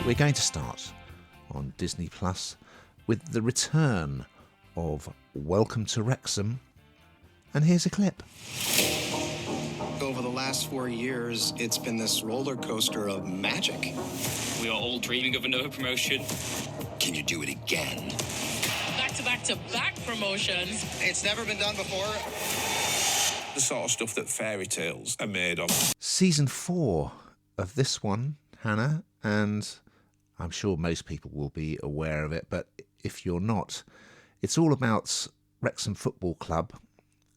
We're going to start on Disney Plus with the return of Welcome to Wrexham, and here's a clip. Over the last 4 years, it's been this roller coaster of magic. We are all dreaming of another promotion. Can you do it again? Back-to-back promotions. It's never been done before. The sort of stuff that fairy tales are made of. Season 4 of this one, Hannah, and I'm sure most people will be aware of it, but if you're not, it's all about Wrexham Football Club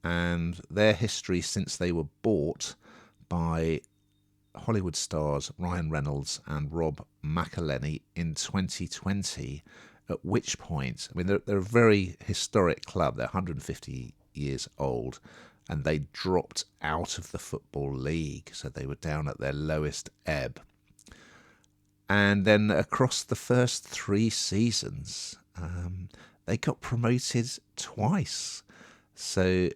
and their history since they were bought by Hollywood stars Ryan Reynolds and Rob McElhenney in 2020, at which point, I mean, they're a very historic club. They're 150 years old, and they dropped out of the Football League, so they were down at their lowest ebb. And then across the first 3 seasons, they got promoted twice. So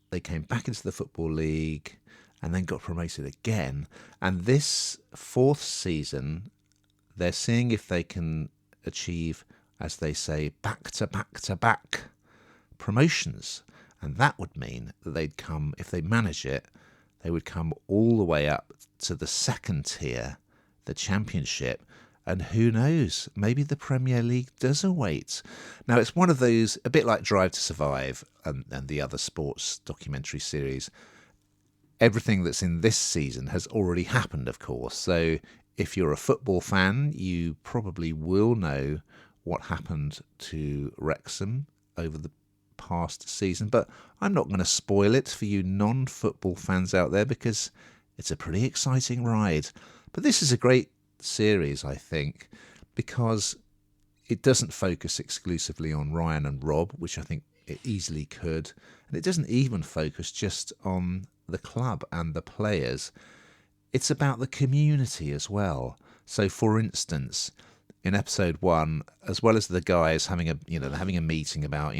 they came back into the Football League and then got promoted again. And this 4th season, they're seeing if they can achieve, as they say, back-to-back-to-back promotions. And that would mean that they'd come, if they manage it, they would come all the way up to the 2nd tier, the Championship, and who knows, maybe the Premier League does await. Now, it's one of those, a bit like Drive to Survive and the other sports documentary series. Everything that's in this season has already happened, of course. So if you're a football fan, you probably will know what happened to Wrexham over the past season. But I'm not going to spoil it for you non-football fans out there because it's a pretty exciting ride. But this is a great series, I think, because it doesn't focus exclusively on Ryan and Rob, which I think it easily could, and it doesn't even focus just on the club and the players. It's about the community as well. So, for instance, in episode 1, as well as the guys having a meeting about,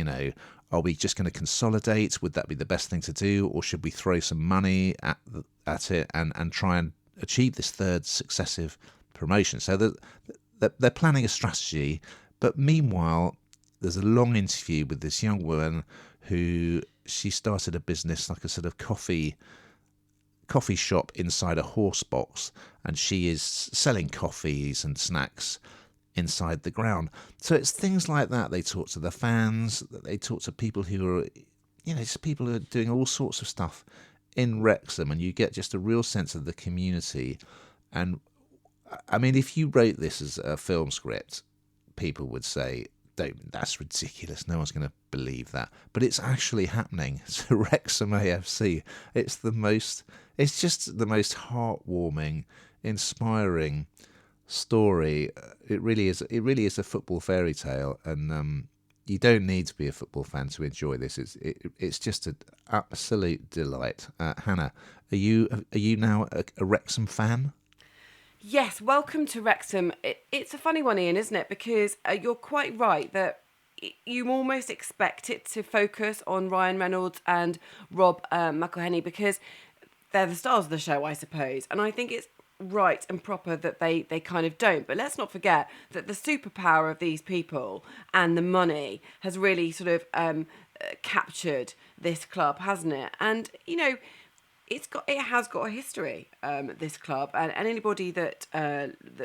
are we just going to consolidate? Would that be the best thing to do, or should we throw some money at it and try and achieve this 3rd successive promotion? So they're planning a strategy, but meanwhile, there's a long interview with this young woman who she started a business, like a sort of coffee shop inside a horse box, and she is selling coffees and snacks inside the ground. So it's things like that. They talk to the fans, they talk to people who are, just people who are doing all sorts of stuff in Wrexham, and you get just a real sense of the community. And I mean, if you wrote this as a film script, people would say, that's ridiculous, no one's going to believe that. But it's actually happening. So Wrexham AFC, it's just the most heartwarming, inspiring story. It really is a football fairy tale, and you don't need to be a football fan to enjoy this. It's just an absolute delight. Hannah, are you now a Wrexham fan? Yes, welcome to Wrexham. It's a funny one, Ian, isn't it? Because you're quite right that you almost expect it to focus on Ryan Reynolds and Rob McElhenney because they're the stars of the show, I suppose. And I think it's right and proper that they kind of don't. But let's not forget that the superpower of these people and the money has really sort of captured this club, hasn't it? And, it has got a history, this club, and anybody that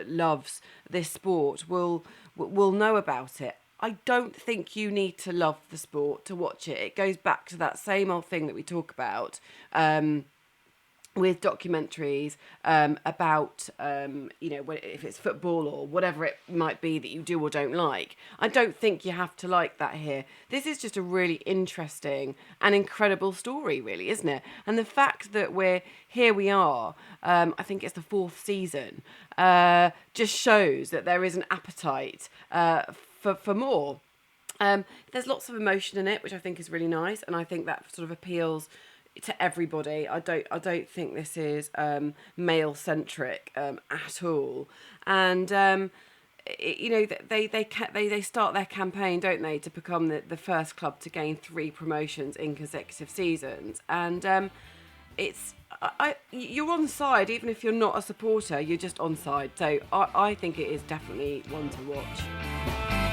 loves this sport will know about it. I don't think you need to love the sport to watch it. It goes back to that same old thing that we talk about with documentaries about, if it's football or whatever it might be that you do or don't like. I don't think you have to like that here. This is just a really interesting and incredible story, really, isn't it? And the fact that we are, I think it's the 4th season, just shows that there is an appetite for more. There's lots of emotion in it, which I think is really nice, and I think that sort of appeals to everybody. I don't think this is male centric at all. And they start their campaign, don't they, to become the first club to gain 3 promotions in consecutive seasons. And you're on side even if you're not a supporter. You're just on side. So I think it is definitely one to watch.